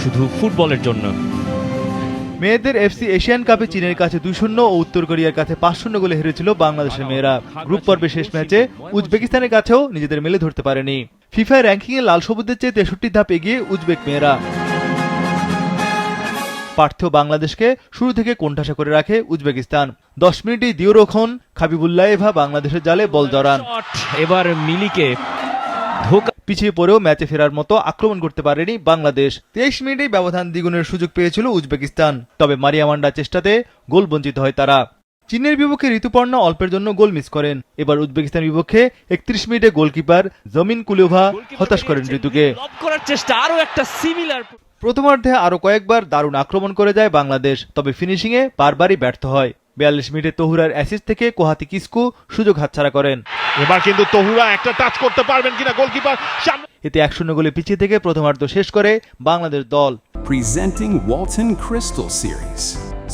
শুধু ফুটবলের জন্য। মেয়েদের এফসি এশিয়ান কাপে চীনের কাছে 2-0 ও উত্তর কোরিয়ার কাছে 5-0 গোলে হেরেছিল বাংলাদেশের মেয়েরা। গ্রুপ পর্বে শেষ ম্যাচে উজবেকিস্তানের কাছেও নিজেদের মেলে ধরতে পারেনি। ফিফা র্যাঙ্কিংয়ে লাল সবুজদের চেয়ে 63 ধাপ এগিয়ে উজবেক মেয়েরা। পার্থেও বাংলাদেশকে শুরু থেকে কোণঠাসা করে রাখে উজবেকিস্তান। 10 মিনিটেই দিওরোখন খাবিবুল্লায়েভা বাংলাদেশের জালে বল জড়ান। এবার মিলিকে ধোকা পিছিয়ে পড়েও ম্যাচে ফেরার মতো আক্রমণ করতে পারেনি বাংলাদেশ। 23 মিনিটেই ব্যবধান দ্বিগুণের সুযোগ পেয়েছিল উজবেকিস্তান, তবে মারিয়ামান্ডার চেষ্টাতে গোল বঞ্চিত হয় তারা। চীনের বিপক্ষে ঋতুপর্ণা অল্পের জন্য গোল মিস করেন। এবার উজবেকিস্তানের বিপক্ষে 31 মিনিটে গোলকিপার জমিন কুলোভা হতাশ করেন ঋতুকে। করার চেষ্টা, আরো একটা সিমিলার। প্রথমার্ধে আরো কয়েকবার দারুণ আক্রমণ করে যায় বাংলাদেশ, তবে ফিনিশিংয়ে বারবারই ব্যর্থ হয়। 42 মিনিটে তহুরার অ্যাসিস্ট থেকে কোহাতি কিসকু সুযোগ হাতছাড়া করেন। এবার কিন্তু তহুরা একটা টাচ করতে পারবেন কিনা গোলকিপার সামনে। এতে 1-0 গোলে পিছিয়ে থেকে প্রথমার্ধ শেষ করে বাংলাদেশ দল। Presenting Walton Crystal Series.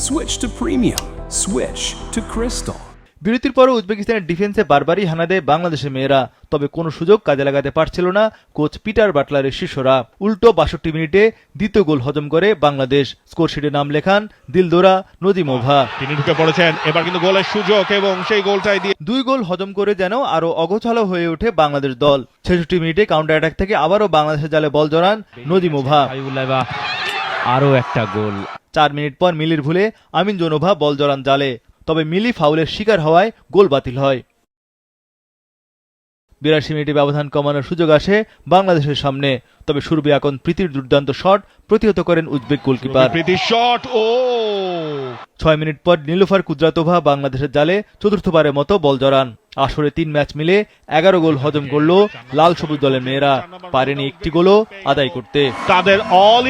Switch to premium. Switch to Crystal. বিরতির পরও উজবেকিস্তানের ডিফেন্সে বারবারই হানা দেয় বাংলাদেশের মেয়েরা, তবে কোনো সুযোগ কাজে লাগাতে পারছিল না কোচ পিটার বাটলারের শিষ্যরা। উল্টো 62 মিনিটে দ্বিতীয় গোল হজম করে বাংলাদেশ। স্কোরশিটে নাম লেখান দিলদোরা নজিমোভা। তিনি ঢুকে পড়েছেন, এবার কিন্তু গোলের সুযোগ এবং সেই গোলটাই দিয়ে 2 গোল হজম করে যেন আরো অগোছালো হয়ে ওঠে বাংলাদেশ দল। 66 মিনিটে কাউন্টার অ্যাটাক থেকে আবারও বাংলাদেশের জালে বল জড়ান নজিমোভা। আরো একটা গোল। 4 মিনিট পর মিলির ভুলে আমিন জোনোভা বল জড়ান জালে, তবে মিলি ফাউলের শিকার হওয়ায় গোল বাতিল হয়। 82 মিনিটে ব্যবধান কমানোর সুযোগ আসে বাংলাদেশের সামনে, তবে সুরভি আকন প্রীতির দুর্দান্ত শট প্রতিহত করেন উজবেক গোলকিপার। প্রীতির শট ও 6 মিনিট পর নীলুফার কুদরাতোভা বাংলাদেশের জালে চতুর্থবারের মতো বল জড়ান। আসরে 3 ম্যাচ মিলে 11 গোল হজম করল লাল সবুজ দলের মেয়েরা, পারেনি একটি গোলও আদায় করতে। তাদের অল